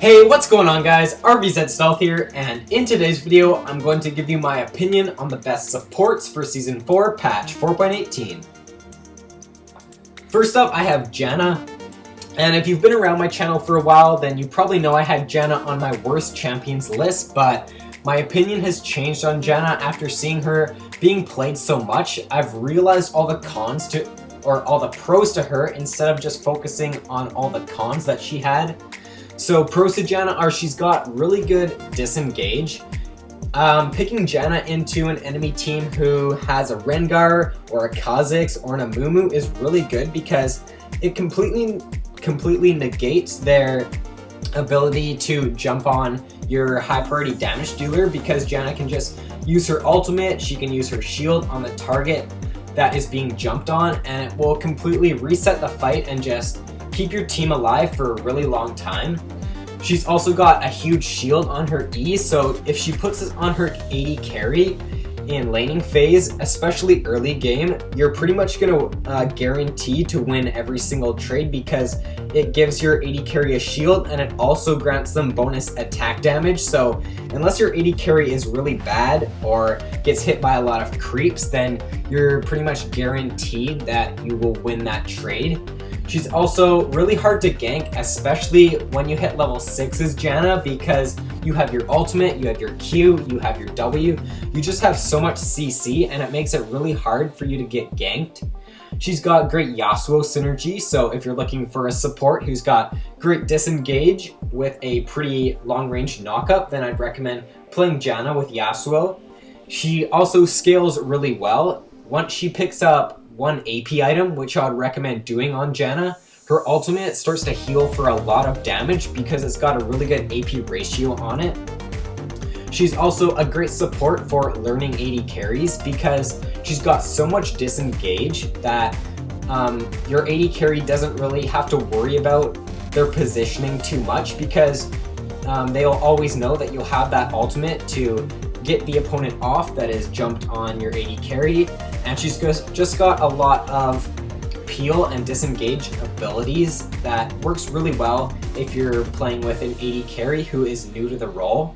Hey, what's going on guys? RVZ Stealth here, and in today's video, I'm going to give you my opinion on the best supports for Season 4, Patch 4.18. First up, I have Janna, and if you've been around my channel for a while, then you probably know I had Janna on my worst champions list, but my opinion has changed on Janna after seeing her being played so much. I've realized all the cons to, or all the pros to her, instead of just focusing on all the cons that she had. So pros to Janna are she's got really good disengage. Picking Janna into an enemy team who has a Rengar or a Kha'Zix or an Amumu is really good because it completely negates their ability to jump on your high priority damage dealer, because Janna can just use her ultimate, she can use her shield on the target that is being jumped on, and it will completely reset the fight and just keep your team alive for a really long time. She's also got a huge shield on her E, so if she puts it on her AD carry in laning phase, especially early game, you're pretty much going to guarantee to win every single trade, because it gives your AD carry a shield and it also grants them bonus attack damage. So unless your AD carry is really bad or gets hit by a lot of creeps, then you're pretty much guaranteed that you will win that trade. She's also really hard to gank, especially when you hit level 6's Janna, because you have your ultimate, you have your Q, you have your W, you just have so much CC, and it makes it really hard for you to get ganked. She's got great Yasuo synergy, so if you're looking for a support who's got great disengage with a pretty long range knockup, then I'd recommend playing Janna with Yasuo. She also scales really well. Once she picks up one AP item, which I'd recommend doing on Janna, her ultimate starts to heal for a lot of damage because it's got a really good AP ratio on it. She's also a great support for learning AD carries because she's got so much disengage that your AD carry doesn't really have to worry about their positioning too much, because they'll always know that you'll have that ultimate to get the opponent off that is jumped on your AD carry. And she's just got a lot of peel and disengage abilities that works really well if you're playing with an AD carry who is new to the role.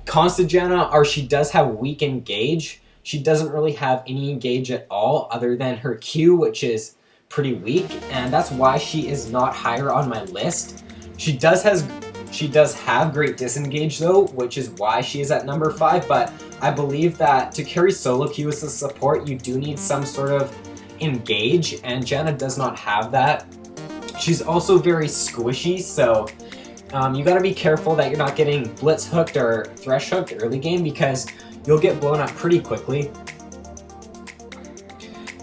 Cons to Janna are she does have weak engage. She doesn't really have any engage at all other than her Q, which is pretty weak, and that's why she is not higher on my list. She does have great disengage though, which is why she is at number 5, but I believe that to carry solo queue as a support, you do need some sort of engage, and Janna does not have that. She's also very squishy, so you gotta be careful that you're not getting blitz hooked or thresh hooked early game, because you'll get blown up pretty quickly.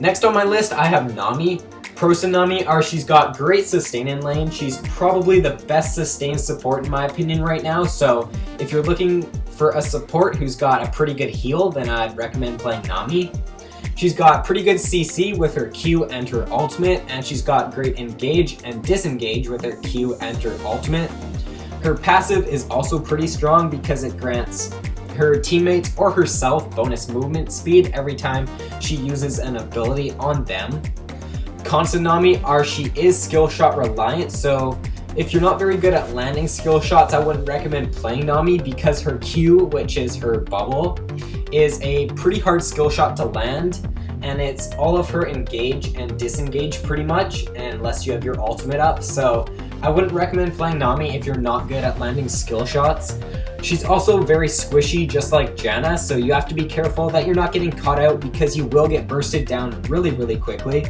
Next on my list, I have Nami. Pros to Nami are she's got great sustain in lane. She's probably the best sustain support in my opinion right now, so if you're looking for a support who's got a pretty good heal, then I'd recommend playing Nami. She's got pretty good CC with her Q and her ultimate, and she's got great engage and disengage with her Q and her ultimate. Her passive is also pretty strong because it grants her teammates or herself bonus movement speed every time she uses an ability on them. Cons to Nami are she is skill shot reliant, so if you're not very good at landing skill shots, I wouldn't recommend playing Nami, because her Q, which is her bubble, is a pretty hard skill shot to land, and it's all of her engage and disengage pretty much, unless you have your ultimate up, so I wouldn't recommend playing Nami if you're not good at landing skill shots. She's also very squishy, just like Janna, so you have to be careful that you're not getting caught out, because you will get bursted down really quickly.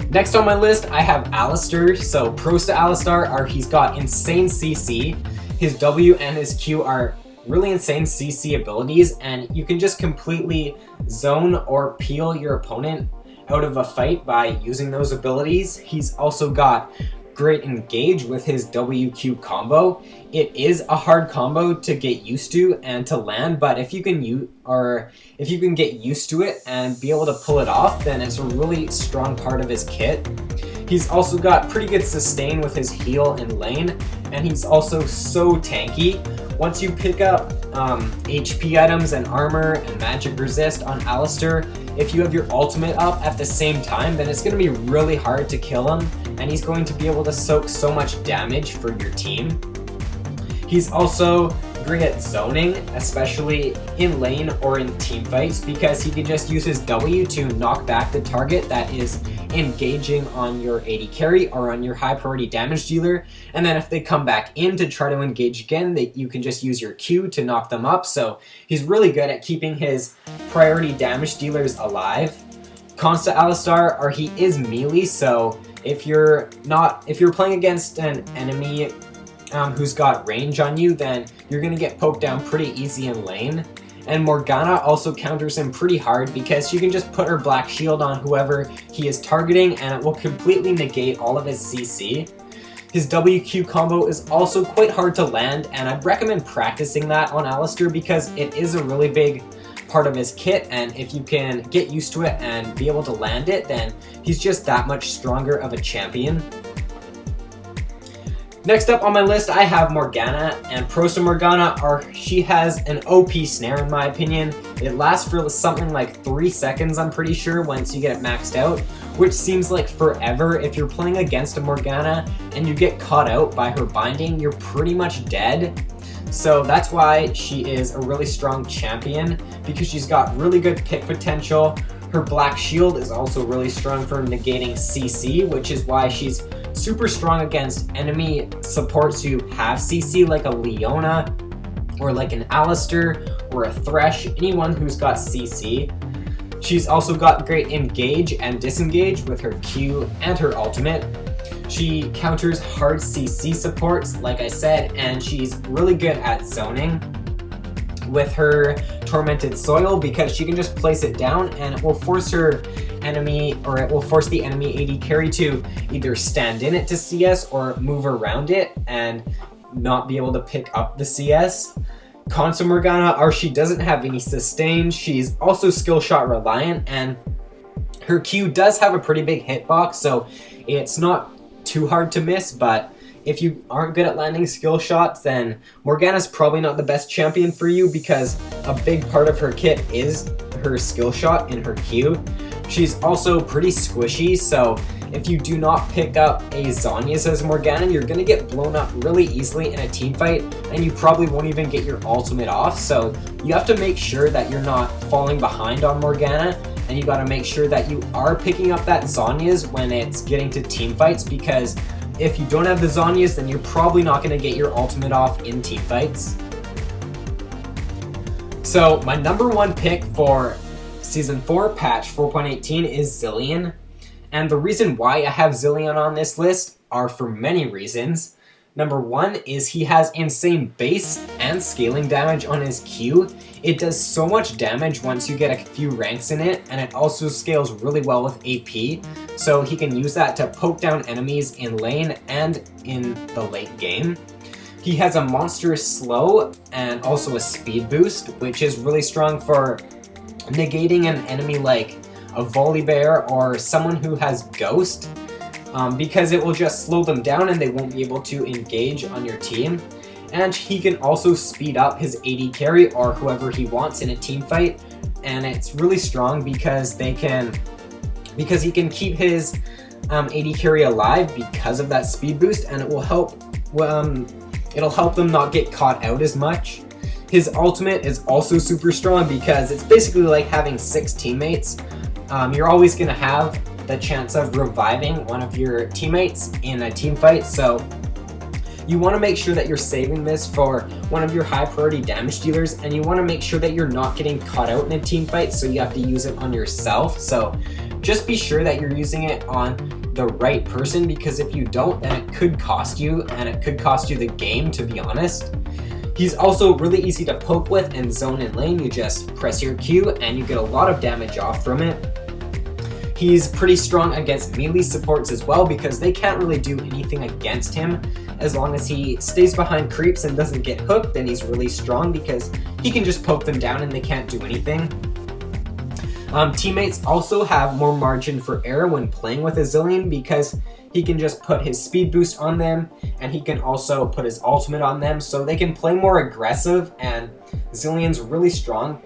Next on my list, I have Alistar. So pros to Alistar are he's got insane CC. His W and his Q are really insane CC abilities, and you can just completely zone or peel your opponent out of a fight by using those abilities. He's also got great engage with his WQ combo. It is a hard combo to get used to and to land, but if you can get used to it and be able to pull it off, then it's a really strong part of his kit. He's also got pretty good sustain with his heal in lane, and he's also so tanky. Once you pick up HP items and armor and magic resist on Alistar, if you have your ultimate up at the same time, then it's going to be really hard to kill him, and he's going to be able to soak so much damage for your team. He's also great at zoning, especially in lane or in team fights, because he can just use his W to knock back the target that is engaging on your AD carry or on your high priority damage dealer, and then if they come back in to try to engage again, you can just use your Q to knock them up. So he's really good at keeping his priority damage dealers alive. Consta Alistar, or he is melee, so if you're playing against an enemy who's got range on you, then you're going to get poked down pretty easy in lane. And Morgana also counters him pretty hard because she can just put her black shield on whoever he is targeting and it will completely negate all of his CC. His WQ combo is also quite hard to land, and I'd recommend practicing that on Alistar because it is a really big part of his kit, and if you can get used to it and be able to land it, then he's just that much stronger of a champion. Next up on my list, I have Morgana, and Prosta Morgana, she has an OP snare in my opinion. It lasts for something like 3 seconds, I'm pretty sure, once you get it maxed out, which seems like forever. If you're playing against a Morgana and you get caught out by her binding, you're pretty much dead. So that's why she is a really strong champion, because she's got really good pick potential. Her black shield is also really strong for negating CC, which is why she's super strong against enemy supports who have CC, like a Leona or like an Alistar or a Thresh, anyone who's got CC. She's also got great engage and disengage with her Q and her ultimate. She counters hard CC supports, like I said, and she's really good at zoning with her Tormented Soil, because she can just place it down and it will force her enemy, or it will force the enemy AD carry to either stand in it to CS or move around it and not be able to pick up the CS. Consta Morgana, or she doesn't have any sustain. She's also skill shot reliant, and her Q does have a pretty big hitbox, so it's not too hard to miss, but if you aren't good at landing skill shots, then Morgana's probably not the best champion for you, because a big part of her kit is her skill shot in her Q. She's also pretty squishy, so if you do not pick up a Zhonya's as Morgana, you're going to get blown up really easily in a team fight, and you probably won't even get your ultimate off. So you have to make sure that you're not falling behind on Morgana, and you got to make sure that you are picking up that Zhonya's when it's getting to team fights, because if you don't have the Zhonya's, then you're probably not going to get your ultimate off in team fights. So my number one pick for Season 4 patch 4.18 is Zilean. And the reason why I have Zilean on this list are for many reasons. Number one is he has insane base and scaling damage on his Q. It does so much damage once you get a few ranks in it, and it also scales really well with AP. So he can use that to poke down enemies in lane and in the late game. He has a monstrous slow and also a speed boost, which is really strong for negating an enemy like a Volibear or someone who has Ghost, because it will just slow them down and they won't be able to engage on your team. And he can also speed up his AD carry or whoever he wants in a team fight, and it's really strong because he can keep his AD carry alive because of that speed boost, and it will help. It'll help them not get caught out as much. His ultimate is also super strong because it's basically like having 6 teammates. You're always going to have the chance of reviving one of your teammates in a team fight, so you want to make sure that you're saving this for one of your high priority damage dealers, and you want to make sure that you're not getting caught out in a team fight, so you have to use it on yourself. So just be sure that you're using it on the right person, because if you don't, then it could cost you, and it could cost you the game, to be honest. He's also really easy to poke with and zone in lane. You just press your Q and you get a lot of damage off from it. He's pretty strong against melee supports as well, because they can't really do anything against him. As long as he stays behind creeps and doesn't get hooked, then he's really strong because he can just poke them down and they can't do anything. Teammates also have more margin for error when playing with a Zilean, because he can just put his speed boost on them, and he can also put his ultimate on them, so they can play more aggressive, and Zilean's really strong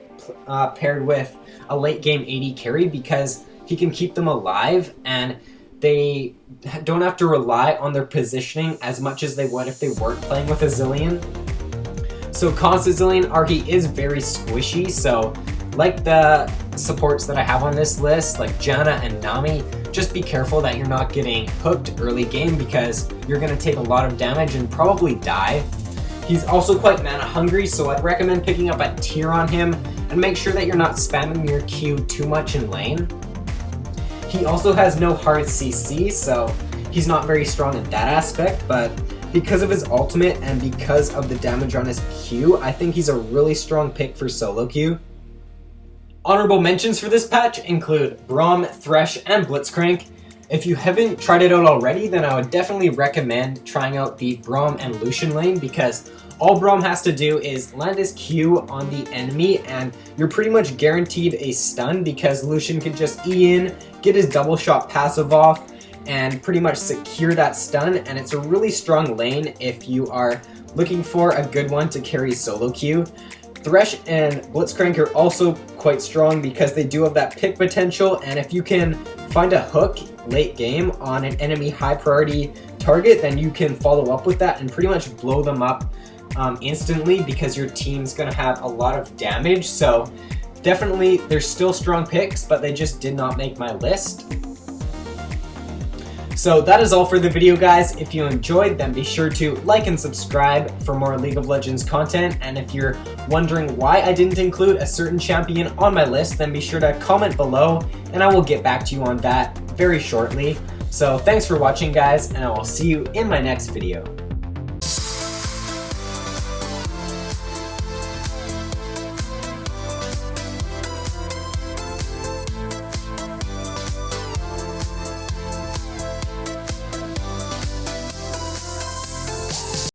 paired with a late game AD carry, because he can keep them alive, and they don't have to rely on their positioning as much as they would if they weren't playing with a Zilean. So constant Zilean Archie is very squishy, so like the supports that I have on this list, like Janna and Nami, just be careful that you're not getting hooked early game because you're going to take a lot of damage and probably die. He's also quite mana hungry, so I'd recommend picking up a tier on him and make sure that you're not spamming your Q too much in lane. He also has no hard CC, so he's not very strong in that aspect, but because of his ultimate and because of the damage on his Q, I think he's a really strong pick for solo queue. Honorable mentions for this patch include Braum, Thresh, and Blitzcrank. If you haven't tried it out already, then I would definitely recommend trying out the Braum and Lucian lane because all Braum has to do is land his Q on the enemy and you're pretty much guaranteed a stun because Lucian can just E in, get his double shot passive off, and pretty much secure that stun, and it's a really strong lane if you are looking for a good one to carry solo queue. Thresh and Blitzcrank are also quite strong because they do have that pick potential, and if you can find a hook late game on an enemy high priority target, then you can follow up with that and pretty much blow them up instantly because your team's going to have a lot of damage. So definitely they're still strong picks, but they just did not make my list. So that is all for the video, guys. If you enjoyed, then be sure to like and subscribe for more League of Legends content. And if you're wondering why I didn't include a certain champion on my list, then be sure to comment below and I will get back to you on that very shortly. So thanks for watching, guys, and I will see you in my next video.